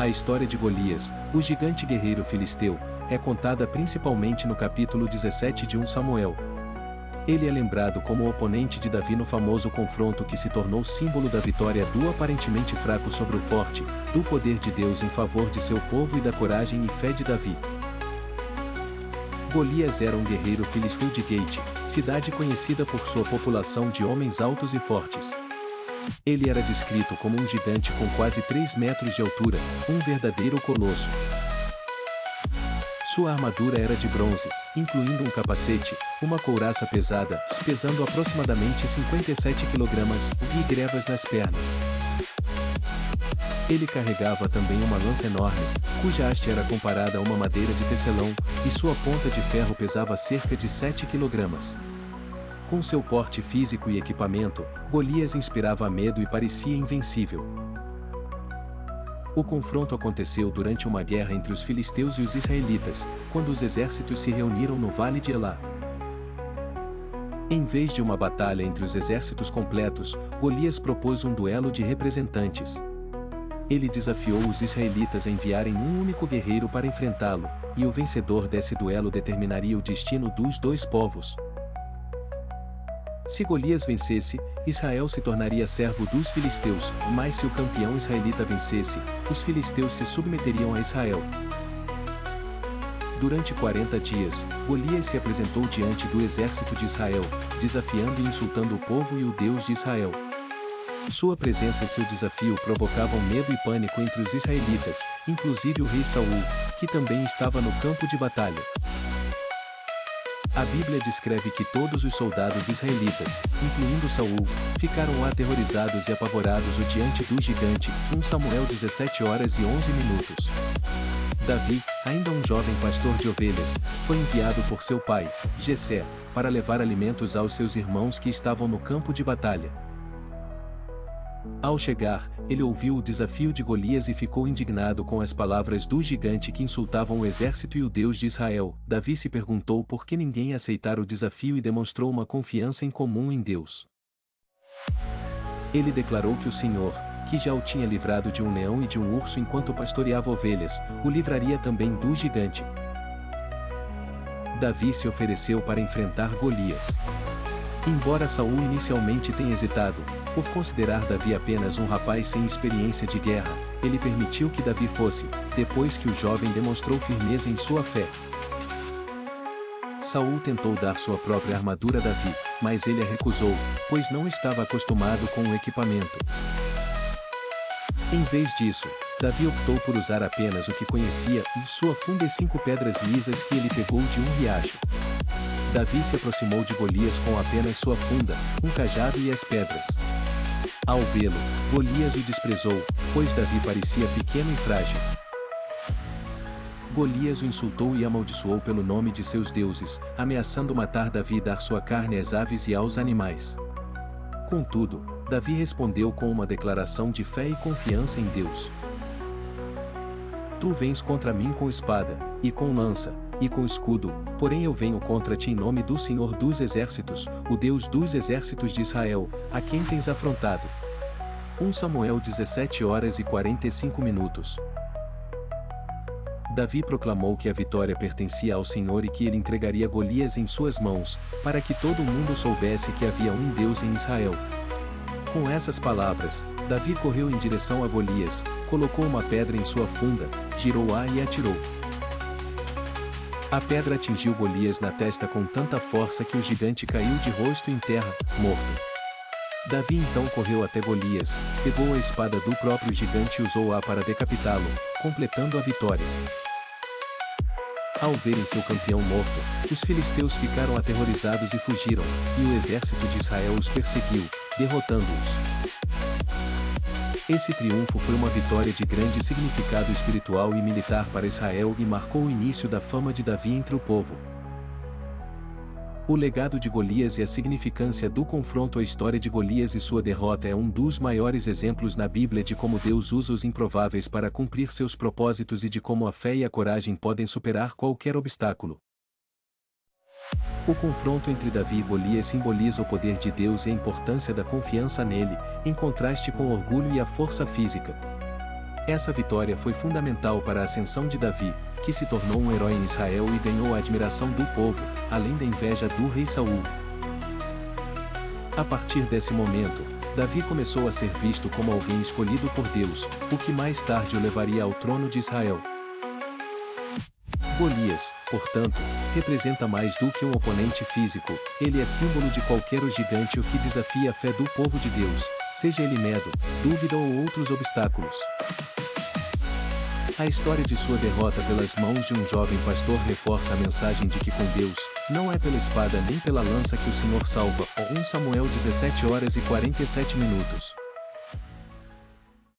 A história de Golias, o gigante guerreiro filisteu, é contada principalmente no capítulo 17 de 1 Samuel. Ele é lembrado como o oponente de Davi no famoso confronto que se tornou símbolo da vitória do aparentemente fraco sobre o forte, do poder de Deus em favor de seu povo e da coragem e fé de Davi. Golias era um guerreiro filisteu de Gate, cidade conhecida por sua população de homens altos e fortes. Ele era descrito como um gigante com quase 3 metros de altura, um verdadeiro colosso. Sua armadura era de bronze, incluindo um capacete, uma couraça pesada, pesando aproximadamente 57 kg, e grebas nas pernas. Ele carregava também uma lança enorme, cuja haste era comparada a uma madeira de tecelão, e sua ponta de ferro pesava cerca de 7 kg. Com seu porte físico e equipamento, Golias inspirava medo e parecia invencível. O confronto aconteceu durante uma guerra entre os filisteus e os israelitas, quando os exércitos se reuniram no Vale de Elá. Em vez de uma batalha entre os exércitos completos, Golias propôs um duelo de representantes. Ele desafiou os israelitas a enviarem um único guerreiro para enfrentá-lo, e o vencedor desse duelo determinaria o destino dos dois povos. Se Golias vencesse, Israel se tornaria servo dos filisteus, mas se o campeão israelita vencesse, os filisteus se submeteriam a Israel. Durante 40 dias, Golias se apresentou diante do exército de Israel, desafiando e insultando o povo e o Deus de Israel. Sua presença e seu desafio provocavam medo e pânico entre os israelitas, inclusive o rei Saul, que também estava no campo de batalha. A Bíblia descreve que todos os soldados israelitas, incluindo Saul, ficaram aterrorizados e apavorados diante do gigante. 1 Samuel 17h11. Davi, ainda um jovem pastor de ovelhas, foi enviado por seu pai, Jessé, para levar alimentos aos seus irmãos que estavam no campo de batalha. Ao chegar, ele ouviu o desafio de Golias e ficou indignado com as palavras do gigante que insultavam o exército e o Deus de Israel. Davi se perguntou por que ninguém aceitara o desafio e demonstrou uma confiança incomum em Deus. Ele declarou que o Senhor, que já o tinha livrado de um leão e de um urso enquanto pastoreava ovelhas, o livraria também do gigante. Davi se ofereceu para enfrentar Golias. Embora Saul inicialmente tenha hesitado, por considerar Davi apenas um rapaz sem experiência de guerra, ele permitiu que Davi fosse, depois que o jovem demonstrou firmeza em sua fé. Saul tentou dar sua própria armadura a Davi, mas ele a recusou, pois não estava acostumado com o equipamento. Em vez disso, Davi optou por usar apenas o que conhecia e sua funda e 5 pedras lisas que ele pegou de um riacho. Davi se aproximou de Golias com apenas sua funda, um cajado e as pedras. Ao vê-lo, Golias o desprezou, pois Davi parecia pequeno e frágil. Golias o insultou e amaldiçoou pelo nome de seus deuses, ameaçando matar Davi e dar sua carne às aves e aos animais. Contudo, Davi respondeu com uma declaração de fé e confiança em Deus. Tu vens contra mim com espada, e com lança, e com escudo, porém eu venho contra ti em nome do Senhor dos Exércitos, o Deus dos Exércitos de Israel, a quem tens afrontado. 1 Samuel 17h45. Davi proclamou que a vitória pertencia ao Senhor e que ele entregaria Golias em suas mãos, para que todo mundo soubesse que havia um Deus em Israel. Com essas palavras, Davi correu em direção a Golias, colocou uma pedra em sua funda, girou-a e atirou. A pedra atingiu Golias na testa com tanta força que o gigante caiu de rosto em terra, morto. Davi então correu até Golias, pegou a espada do próprio gigante e usou-a para decapitá-lo, completando a vitória. Ao verem seu campeão morto, os filisteus ficaram aterrorizados e fugiram, e o exército de Israel os perseguiu, derrotando-os. Esse triunfo foi uma vitória de grande significado espiritual e militar para Israel e marcou o início da fama de Davi entre o povo. O legado de Golias e a significância do confronto. A história de Golias e sua derrota é um dos maiores exemplos na Bíblia de como Deus usa os improváveis para cumprir seus propósitos e de como a fé e a coragem podem superar qualquer obstáculo. O confronto entre Davi e Golias simboliza o poder de Deus e a importância da confiança nele, em contraste com o orgulho e a força física. Essa vitória foi fundamental para a ascensão de Davi, que se tornou um herói em Israel e ganhou a admiração do povo, além da inveja do rei Saul. A partir desse momento, Davi começou a ser visto como alguém escolhido por Deus, o que mais tarde o levaria ao trono de Israel. Golias, portanto, representa mais do que um oponente físico, ele é símbolo de qualquer gigante que desafia a fé do povo de Deus, seja ele medo, dúvida ou outros obstáculos. A história de sua derrota pelas mãos de um jovem pastor reforça a mensagem de que com Deus, não é pela espada nem pela lança que o Senhor salva. 1 Samuel 17 horas e 47 minutos.